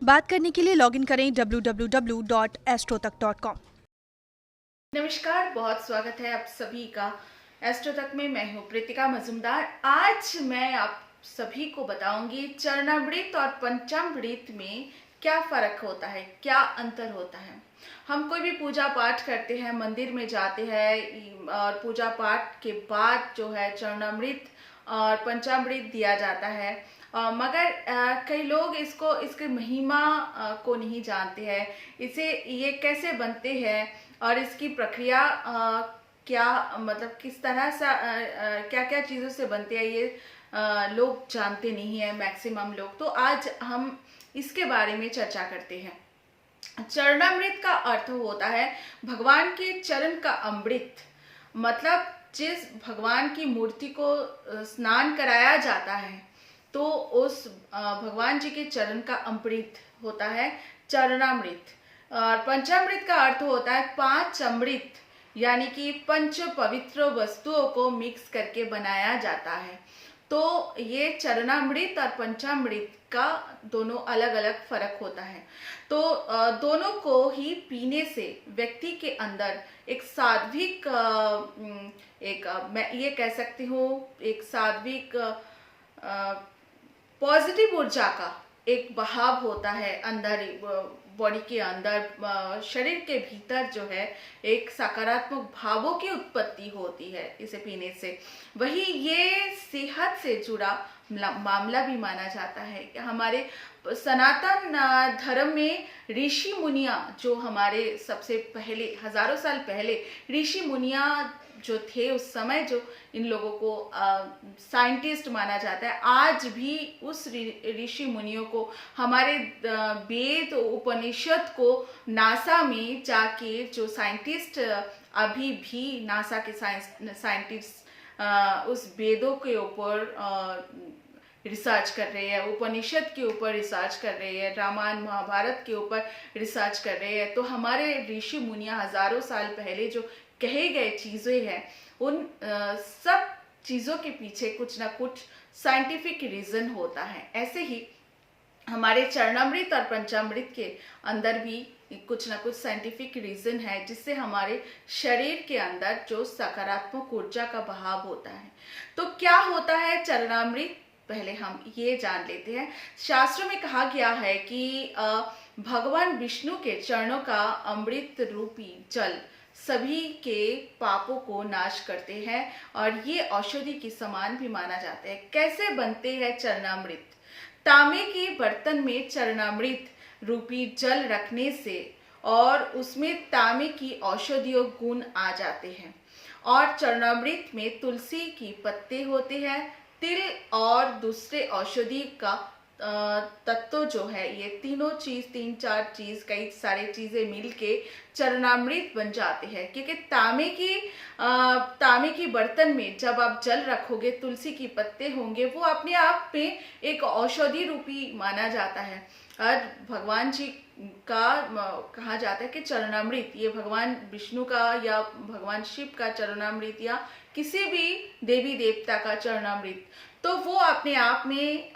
बात करने के लिए लॉगिन करें www.astrotak.com। नमस्कार, बहुत स्वागत है आप सभी का एस्ट्रो तक में। मैं हूँ प्रीतिका मजुमदार। आज मैं आप सभी को बताऊंगी चरणामृत और पंचामृत में क्या फर्क होता है, क्या अंतर होता है। हम कोई भी पूजा पाठ करते हैं, मंदिर में जाते हैं और पूजा पाठ के बाद जो है चरणामृत और पंचामृत दिया जाता है। मगर कई लोग इसके महिमा को नहीं जानते हैं। ये कैसे बनते हैं और इसकी प्रक्रिया क्या, मतलब किस तरह से क्या क्या चीज़ों से बनते हैं, ये लोग जानते नहीं है मैक्सिमम लोग। तो आज हम इसके बारे में चर्चा करते हैं। चरणामृत का अर्थ होता है भगवान के चरण का अमृत। मतलब जिस भगवान की मूर्ति को स्नान कराया जाता है तो उस भगवान जी के चरण का अमृत होता है चरणामृत। और पंचामृत का अर्थ होता है पांच अमृत, यानी कि पंच पवित्र वस्तुओं को मिक्स करके बनाया जाता है। तो ये चरणामृत और पंचामृत का दोनों अलग अलग फर्क होता है। तो दोनों को ही पीने से व्यक्ति के अंदर एक सात्विक, मैं ये कह सकती हूँ एक सात्विक पॉजिटिव ऊर्जा का एक बहाव होता है अंदर, बॉडी के अंदर, शरीर के भीतर जो है एक सकारात्मक भावों की उत्पत्ति होती है इसे पीने से। वही ये सेहत से जुड़ा मामला भी माना जाता है कि हमारे सनातन धर्म में ऋषि मुनिया, जो हमारे सबसे पहले हजारों साल पहले ऋषि मुनिया जो थे, उस समय जो इन लोगों को साइंटिस्ट माना जाता है, आज भी उस ऋषि मुनियों को हमारे वेद उपनिषद को नासा में जाके जो साइंटिस्ट अभी भी नासा के साइंटिस्ट उस वेदों के ऊपर रिसर्च कर रहे हैं, उपनिषद के ऊपर रिसर्च कर रहे हैं, रामायण महाभारत के ऊपर रिसर्च कर रहे हैं। तो हमारे ऋषि मुनिया हजारों साल पहले जो कहे गए चीजें हैं, उन सब चीजों के पीछे कुछ ना कुछ साइंटिफिक रीजन होता है। ऐसे ही हमारे चरणामृत और पंचामृत के अंदर भी कुछ ना कुछ साइंटिफिक रीजन है, जिससे हमारे शरीर के अंदर जो सकारात्मक ऊर्जा का बहाव होता है। तो क्या होता है चरणामृत, पहले हम ये जान लेते हैं। शास्त्रों में कहा गया है कि भगवान विष्णु के चरणों का अमृत रूपी जल सभी के पापों को नाश करते हैं और ये औषधि के समान भी माना जाता है। कैसे बनते हैं चरणामृत? तांबे के बर्तन में चरणामृत रूपी जल रखने से और उसमें तांबे की औषधीय गुण आ जाते हैं। और चरणामृत में तुलसी की पत्ते होते हैं, तिल और दूसरे औषधि का तत्व जो है, ये तीनों चीज, तीन चार चीज, कई सारे चीजें मिलके चरणामृत बन जाते हैं। क्योंकि तांबे की बर्तन में जब आप जल रखोगे, तुलसी की पत्ते होंगे, वो अपने आप में एक औषधि रूपी माना जाता है। और भगवान जी का कहा जाता है कि चरणामृत, ये भगवान विष्णु का या भगवान शिव का चरणामृत या किसी भी देवी देवता का चरणामृत, तो वो अपने आप में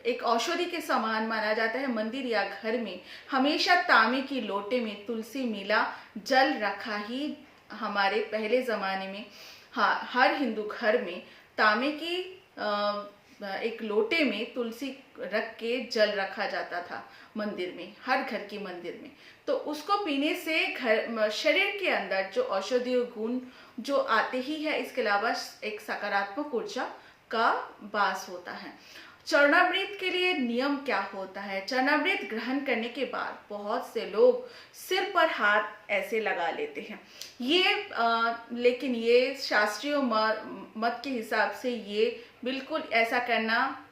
एक औषधि के समान माना जाता है। मंदिर या घर में हमेशा तांबे की लोटे में तुलसी मिला जल रखा ही हमारे पहले जमाने में, हाँ, हर हिंदू घर में तांबे की एक लोटे में तुलसी रख के जल रखा जाता था मंदिर में, हर घर की मंदिर में। तो उसको पीने से शरीर के अंदर जो औषधीय गुण जो आते ही है, इसके अलावा एक सकारात्मक ऊर्जा का वास होता है। चरणामृत के लिए नियम क्या होता है? चरणामृत ग्रहण करने के बाद बहुत से लोग सिर पर हाथ ऐसे लगा लेते हैं। लेकिन ये शास्त्रीय मत के हिसाब से ये बिल्कुल ऐसा करना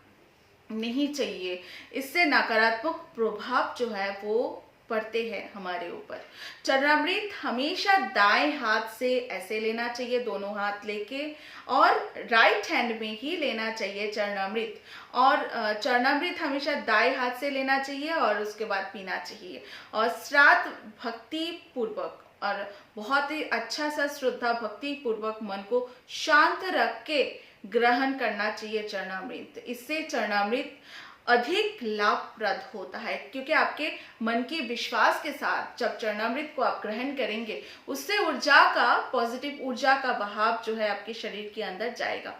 नहीं चाहिए। इससे नकारात्मक प्रभाव जो है वो पड़ते हैं हमारे ऊपर। चरणामृत हमेशा दाएं हाथ से ऐसे लेना चाहिए, दोनों हाथ लेके, और राइट हैंड में ही लेना चाहिए चरणामृत। और चरणामृत हमेशा दाएं हाथ से लेना चाहिए और उसके बाद पीना चाहिए। और श्राद्ध भक्ति पूर्वक और बहुत ही अच्छा सा श्रद्धा भक्ति पूर्वक मन को शांत रख के ग्रहण करना चाहिए चरणामृत। इससे चरणामृत अधिक लाभप्रद होता है, क्योंकि आपके मन के विश्वास के साथ जब चरणामृत को आप ग्रहण करेंगे, उससे ऊर्जा का, पॉजिटिव ऊर्जा का बहाव जो है आपके शरीर के अंदर जाएगा।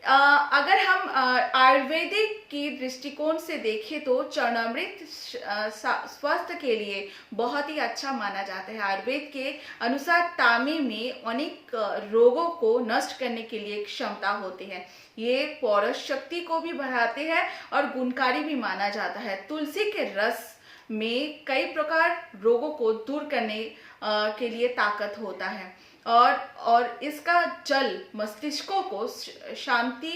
अगर हम आयुर्वेदिक की दृष्टिकोण से देखें तो चरणामृत स्वास्थ्य के लिए बहुत ही अच्छा माना जाता है। आयुर्वेद के अनुसार तांबे में अनेक रोगों को नष्ट करने के लिए क्षमता होती है। ये पौरुष शक्ति को भी बढ़ाते हैं और गुणकारी भी माना जाता है। तुलसी के रस में कई प्रकार रोगों को दूर करने के लिए ताकत होता है और इसका जल मस्तिष्कों को शांति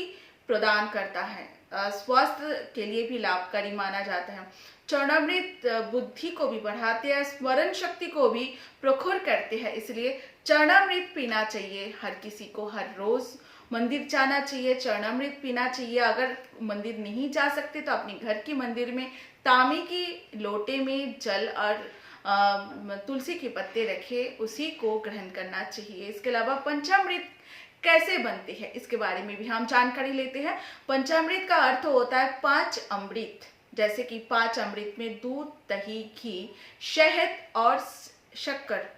प्रदान करता है। स्वास्थ्य के लिए भी लाभकारी माना जाता है। चरणामृत बुद्धि को भी बढ़ाते हैं, स्मरण शक्ति को भी प्रखर करते हैं, इसलिए चरणामृत पीना चाहिए हर किसी को। हर रोज मंदिर जाना चाहिए, चरणामृत पीना चाहिए। अगर मंदिर नहीं जा सकते तो अपने घर के मंदिर में तांबे की लोटे में जल और तुलसी के पत्ते रखे, उसी को ग्रहण करना चाहिए। इसके अलावा पंचामृत कैसे बनते हैं इसके बारे में भी हम जानकारी लेते हैं। पंचामृत का अर्थ होता है 5 अमृत, जैसे कि 5 अमृत में दूध, दही, घी, शहद और शक्कर,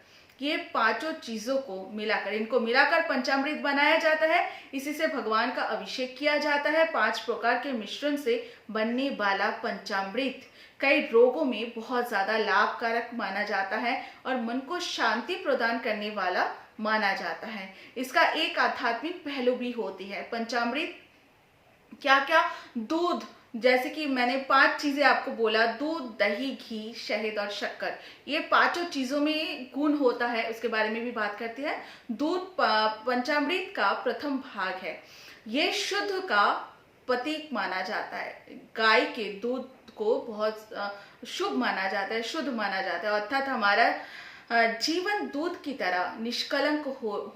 ये पांचों चीजों को मिलाकर, इनको मिलाकर पंचामृत बनाया जाता है। इसी से भगवान का अभिषेक किया जाता है। 5 प्रकार के मिश्रण से बनने वाला पंचामृत कई रोगों में बहुत ज्यादा लाभकारक माना जाता है और मन को शांति प्रदान करने वाला माना जाता है। इसका एक आध्यात्मिक पहलू भी होती है। पंचामृत क्या क्या, दूध, जैसे कि मैंने 5 चीजें आपको बोला, दूध, दही, घी, शहद और शक्कर, ये पांचों चीजों में गुण होता है, उसके बारे में भी बात करते हैं। दूध पंचामृत का प्रथम भाग है। ये शुद्ध का प्रतीक माना जाता है। गाय के दूध को बहुत शुभ माना जाता है, शुद्ध माना जाता है, अर्थात हमारा जीवन दूध की तरह निष्कलंक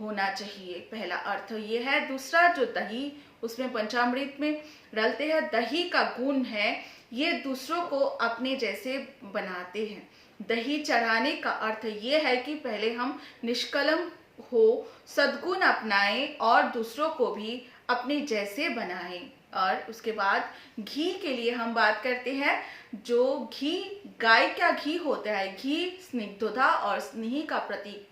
होना चाहिए। पहला अर्थ ये है। दूसरा, जो दही उसमें पंचामृत में डालते हैं, दही का गुण है ये दूसरों को अपने जैसे बनाते हैं। दही चढ़ाने का अर्थ ये है कि पहले हम निष्कलंक हो, सद्गुण अपनाएं और दूसरों को भी अपने जैसे बनाएं। और उसके बाद घी के लिए हम बात करते हैं। जो घी, गाय का घी होता है, घी स्निग्धता और स्नेह का प्रतीक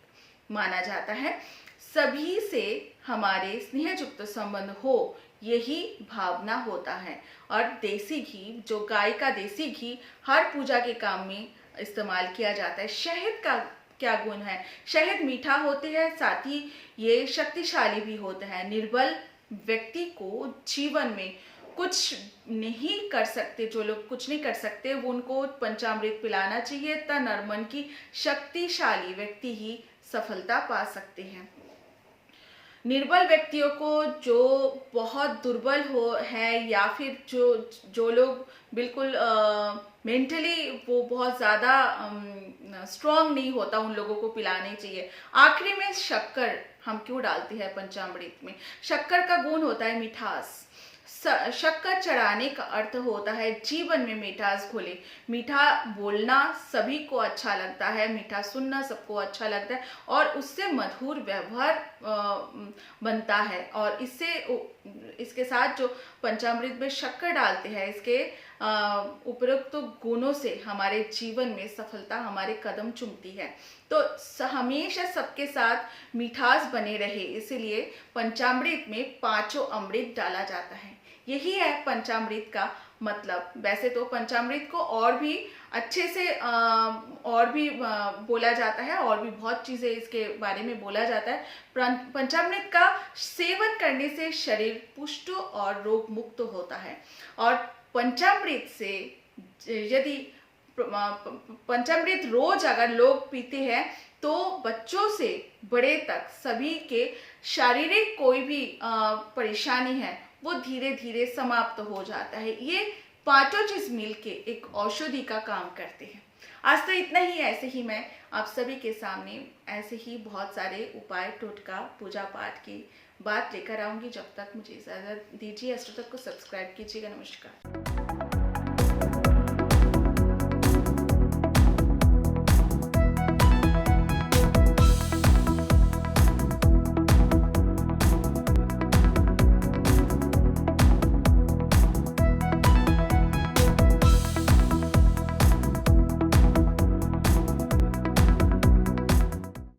माना जाता है। सभी से हमारे स्नेहयुक्त संबंध हो, यही भावना होता है। और देसी घी, जो गाय का देसी घी हर पूजा के काम में इस्तेमाल किया जाता है। शहद का क्या गुण है? शहद मीठा होते हैं, साथ ही ये शक्तिशाली भी होता है। निर्बल व्यक्ति को जीवन में कुछ नहीं कर सकते, जो लोग कुछ नहीं कर सकते, वो उनको पंचामृत पिलाना चाहिए। तन और मन की शक्तिशाली व्यक्ति ही सफलता पा सकते हैं। निर्बल व्यक्तियों को, जो बहुत दुर्बल है या फिर जो लोग बिल्कुल मेंटली वो बहुत ज़्यादा स्ट्रांग नहीं होता, उन लोगों को पिलानी चाहिए। आखिरी में शक्कर हम क्यों डालते हैं पंचामृत में? शक्कर का गुण होता है मिठास। शक्कर चढ़ाने का अर्थ होता है जीवन में मिठास घोले। मीठा बोलना सभी को अच्छा लगता है, मीठा सुनना सबको अच्छा लगता है और उससे मधुर व्यवहार बनता है। और इसके साथ जो पंचामृत में शक्कर डालते हैं, इसके उपरोक्त गुणों से हमारे जीवन में सफलता हमारे कदम चूमती है। तो हमेशा सबके साथ मिठास बने रहे, इसलिए पंचामृत में 5 अमृत डाला जाता है। यही है पंचामृत का मतलब। वैसे तो पंचामृत को और भी अच्छे से और भी बोला जाता है, और भी बहुत चीजें इसके बारे में बोला जाता है। पंचामृत का सेवन करने से शरीर पुष्ट और रोग मुक्त होता है। और पंचामृत से, यदि पंचामृत रोज अगर लोग पीते हैं तो बच्चों से बड़े तक सभी के शारीरिक कोई भी परेशानी है वो धीरे धीरे समाप्त हो जाता है। ये 5 चीज मिलके एक औषधि का काम करते हैं। आज तो इतना ही। ऐसे ही मैं आप सभी के सामने ऐसे ही बहुत सारे उपाय, टोटका, पूजा पाठ की बात लेकर आऊंगी। जब तक मुझे इजाजत दीजिए। एस्ट्रो तक को सब्सक्राइब कीजिएगा। नमस्कार।